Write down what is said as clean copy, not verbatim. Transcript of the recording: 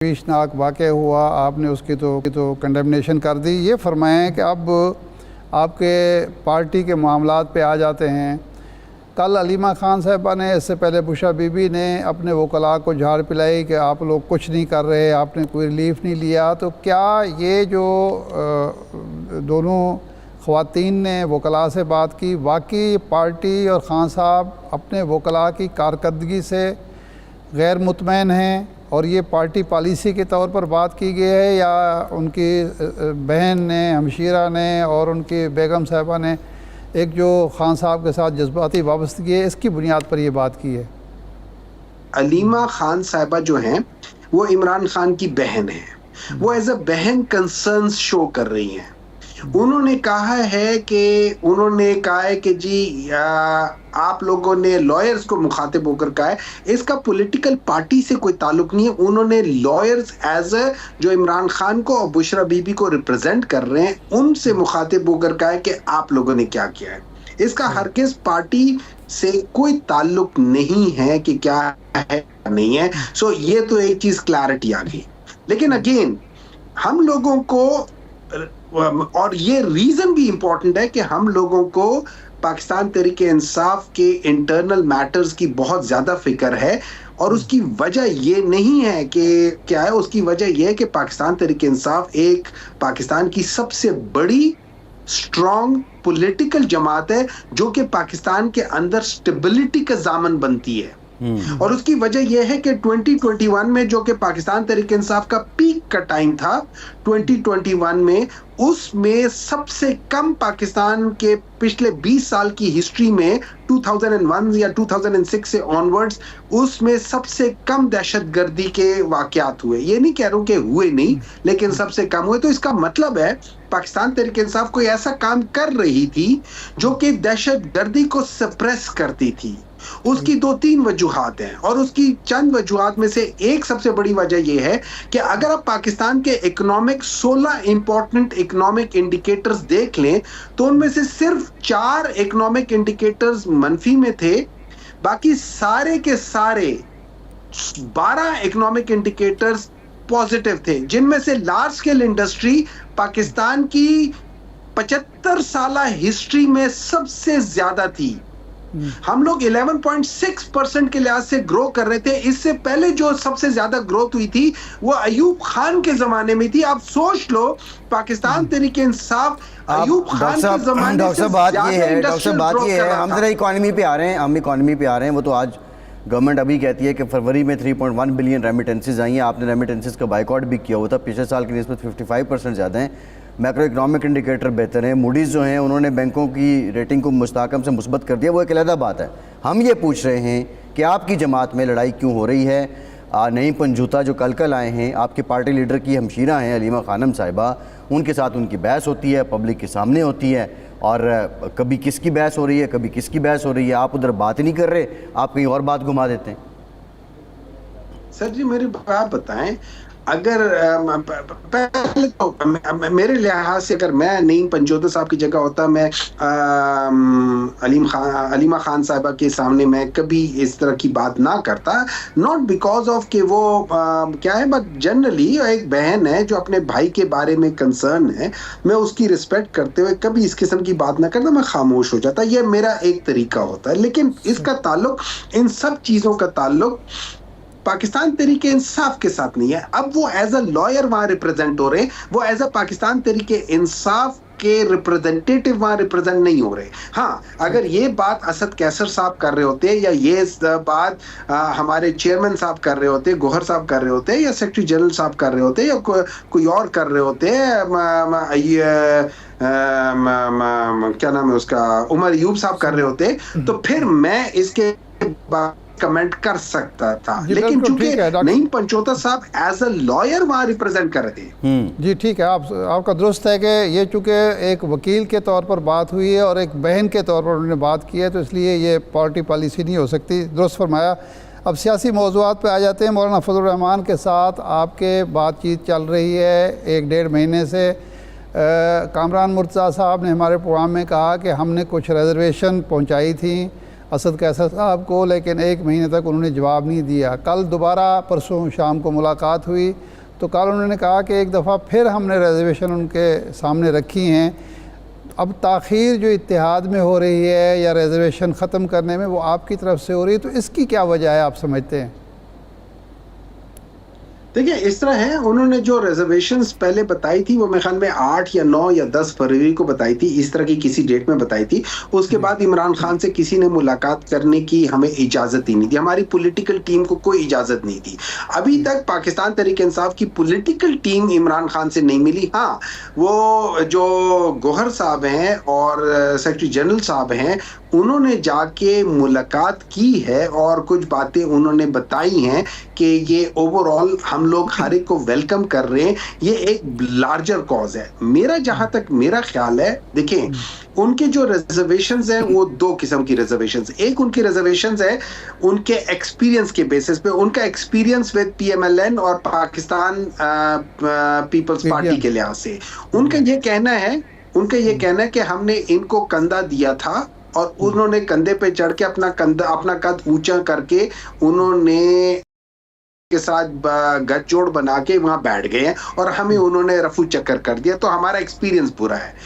तशवीशनाक वाक़ हुआ, आपने उसकी तो कंडेमनेशन कर दी। ये फरमाएं कि अब आपके पार्टी के मामलात पे आ जाते हैं। कल अलीमा खान साहिबा ने, इससे पहले बुशा बीबी ने अपने वकला को झाड़ पिलाई कि आप लोग कुछ नहीं कर रहे, आपने कोई रिलीफ नहीं लिया। तो क्या ये जो दोनों ख़वातीन ने वकला से बात की, वाकई पार्टी और ख़ान साहब अपने वकला की कारकर्दगी से गैर मुतमैन हैं और ये पार्टी पॉलिसी के तौर पर बात की गई है, या उनकी बहन ने, हमशीरा ने और उनकी बेगम साहिबा ने एक जो खान साहब के साथ जज्बाती वाबस्तगी है, इसकी बुनियाद पर ये बात की है? अलीमा खान साहिबा जो हैं वो इमरान खान की बहन है। वो एज अ बहन कंसर्न्स शो कर रही हैं। उन्होंने कहा है कि जी आप लोगों ने लॉयर्स को मुखातिब होकर कहा है, इसका पॉलिटिकल पार्टी से कोई ताल्लुक नहीं है। उन्होंने लॉयर्स एज अ जो इमरान खान को और बुशरा बीबी को रिप्रेजेंट कर रहे हैं उनसे मुखातिब होकर कहा है कि आप लोगों ने क्या किया है। इसका हरगिज़ पार्टी से कोई ताल्लुक नहीं है कि क्या है नहीं है। सो ये तो एक चीज क्लैरिटी आ गई। लेकिन अगेन हम लोगों को, और ये रीजन भी इंपॉर्टेंट है कि हम लोगों को पाकिस्तान तहरीक इंसाफ के इंटरनल मैटर्स की बहुत ज्यादा फिक्र है। और उसकी वजह ये नहीं है कि क्या है, उसकी वजह यह है कि पाकिस्तान तहरीक इंसाफ एक पाकिस्तान की सबसे बड़ी स्ट्रॉन्ग पॉलिटिकल जमात है जो कि पाकिस्तान के अंदर स्टेबिलिटी का जामन बनती है। और उसकी वजह यह है कि 2021 में, जो कि पाकिस्तान तहरीक इंसाफ का पीक का टाइम था, 2021 में उसमें सबसे कम पाकिस्तान के पिछले 20 साल की हिस्ट्री में 2001 या 2006 से ऑनवर्ड्स उसमें सबसे कम दहशतगर्दी के वाकयात हुए। ये नहीं कह रहा हूं कि हुए नहीं, लेकिन सबसे कम हुए। तो इसका मतलब है पाकिस्तान तहरीक इंसाफ कोई ऐसा काम कर रही थी जो कि दहशतगर्दी को सप्रेस करती थी। उसकी 2-3 वजूहात हैं, और उसकी चंद वजूहात में से एक सबसे बड़ी वजह यह है कि अगर आप पाकिस्तान के 16 इंपॉर्टेंट इकोनॉमिक इंडिकेटर्स देख लें तो उनमें से सिर्फ 4 इकोनॉमिक इंडिकेटर्स मनफी में थे। बाकी सारे के सारे 12 इकोनॉमिक इंडिकेटर्स पॉजिटिव थे, जिनमें से लार्ज स्केल इंडस्ट्री पाकिस्तान की 75 साल हिस्ट्री में सबसे ज्यादा थी। हम लोग 11.6% के लिहाज से ग्रो कर रहे थे। इससे पहले जो सबसे ज्यादा ग्रोथ हुई थी वो अयूब खान के जमाने में थी। आप सोच लो, पाकिस्तान तहरीक इंसाफ अयूब खान के जमाने डॉक्टर साहब बात ये है, हम जरा इकोनॉमी पे आ रहे हैं। वो तो आज गवर्नमेंट अभी कहती है कि फरवरी में 3.1 बिलियन रेमिटेंसेज आई हैं। आपने रेमिटेंसेज का बाइकआउट भी किया हुआ था, पिछले साल की निस्बत 55% ज़्यादा हैं। मैक्रो इकनॉमिक इंडिकेटर बेहतर हैं। मूडीज़ जो हैं उन्होंने बैंकों की रेटिंग को मुस्तहकम से मुस्बत कर दिया, वो एक अलग बात है। हम ये पूछ रहे हैं कि आपकी जमात में लड़ाई क्यों हो रही है? नईम पंजूता जो कल आए हैं, आपके पार्टी लीडर की हमशीरा हैं अलीमा खानम साहिबा, उनके साथ उनकी बहस होती है, पब्लिक के सामने होती है, और कभी किसकी बहस हो रही है, कभी किसकी बहस हो रही है। आप उधर बात ही नहीं कर रहे, आप कहीं और बात घुमा देते हैं। सर जी मेरी बात बताएं, अगर पहले तो मेरे लिहाज से अगर मैं नईम पंजोता साहब की जगह होता, मैं अलीमा खान साहिबा के सामने मैं कभी इस तरह की बात ना करता। नॉट बिकॉज ऑफ कि वो क्या है, बट जनरली एक बहन है जो अपने भाई के बारे में कंसर्न है, मैं उसकी रिस्पेक्ट करते हुए कभी इस किस्म की बात ना करता, मैं खामोश हो जाता। ये मेरा एक तरीका होता है। लेकिन इसका ताल्लुक, इन सब चीज़ों का ताल्लुक पाकिस्तान तहरीक इंसाफ के साथ नहीं है। अब वो एज अ लॉयर वहां रिप्रेजेंट हो रहे, वो एज अ पाकिस्तान तहरीक इंसाफ के रिप्रेजेंटेटिव वहां रिप्रेजेंट नहीं हो रहे। हाँ, अगर ये बात असद कैसर साहब कर रहे होते, या ये बात हमारे चेयरमैन साहब कर रहे होते, गोहर साहब कर रहे होते, या सेक्रेटरी जनरल साहब कर रहे होते, या कोई और कर रहे होते, क्या नाम है उसका, उमर अयूब साहब कर रहे होते, तो फिर मैं इसके कमेंट कर सकता था। लेकिन चूंकि नईम पंजोता साहब एज अ लॉयर वहां रिप्रेजेंट कर रहे थे। जी ठीक है, आपका दुरुस्त है कि ये चूंकि एक वकील के तौर पर बात हुई है और एक बहन के तौर पर उन्होंने बात की है, तो इसलिए ये पार्टी पॉलिसी नहीं हो सकती। दुरुस्त फरमाया। अब सियासी मौज़ूआत पे आ जाते हैं। मौलाना फजल रहमान के साथ आपके बातचीत चल रही है 1-1.5 महीने से। कामरान मुर्तज़ा साहब ने हमारे प्रोग्राम में कहा कि हमने कुछ रिजर्वेशन पहुँचाई थी असद कैसर साहब को, लेकिन 1 महीने तक उन्होंने जवाब नहीं दिया। कल दोबारा परसों शाम को मुलाकात हुई तो कल उन्होंने कहा कि एक दफ़ा फिर हमने रिजर्वेशन उनके सामने रखी हैं। अब ताख़ीर जो इत्तेहाद में हो रही है या रिजर्वेशन ख़त्म करने में, वो आपकी तरफ से हो रही है, तो इसकी क्या वजह है आप समझते हैं? देखिए, इस तरह है, उन्होंने जो रिजर्वेशंस पहले बताई थी वो मेरे ख्याल में 8 या 9 या 10 फरवरी को बताई थी, इस तरह की किसी डेट में बताई थी। उसके बाद इमरान खान से किसी ने मुलाकात करने की हमें इजाज़त ही नहीं दी, हमारी पॉलिटिकल टीम को कोई इजाज़त नहीं थी। अभी तक पाकिस्तान तहरीक इंसाफ की पॉलिटिकल टीम इमरान खान से नहीं मिली। हाँ, वो जो गौहर साहब हैं और सेक्रेटरी जनरल साहब हैं, उन्होंने जाके मुलाकात की है और कुछ बातें उन्होंने बताई हैं कि ये ओवरऑल हम लोग हर एक को वेलकम कर रहे हैं, ये एक लार्जर कॉज है। मेरा जहां तक मेरा ख्याल है, देखिए, उनके जो रिजर्वेशंस हैं वो 2 किस्म की रिजर्वेशंस। एक उनकी रिजर्वेशंस है उनके एक्सपीरियंस के बेसिस पे, उनका एक्सपीरियंस विद PMLN और पाकिस्तान पीपल्स पार्टी के लिहाज से उनका ये कहना है कि हमने इनको कंधा दिया था और उन्होंने कंधे पे चढ़ के अपना कद ऊंचा करके उन्होंने के साथ गठजोड़ बना के वहां बैठ गए हैं और हमें उन्होंने रफू चक्कर कर दिया। तो हमारा एक्सपीरियंस बुरा है।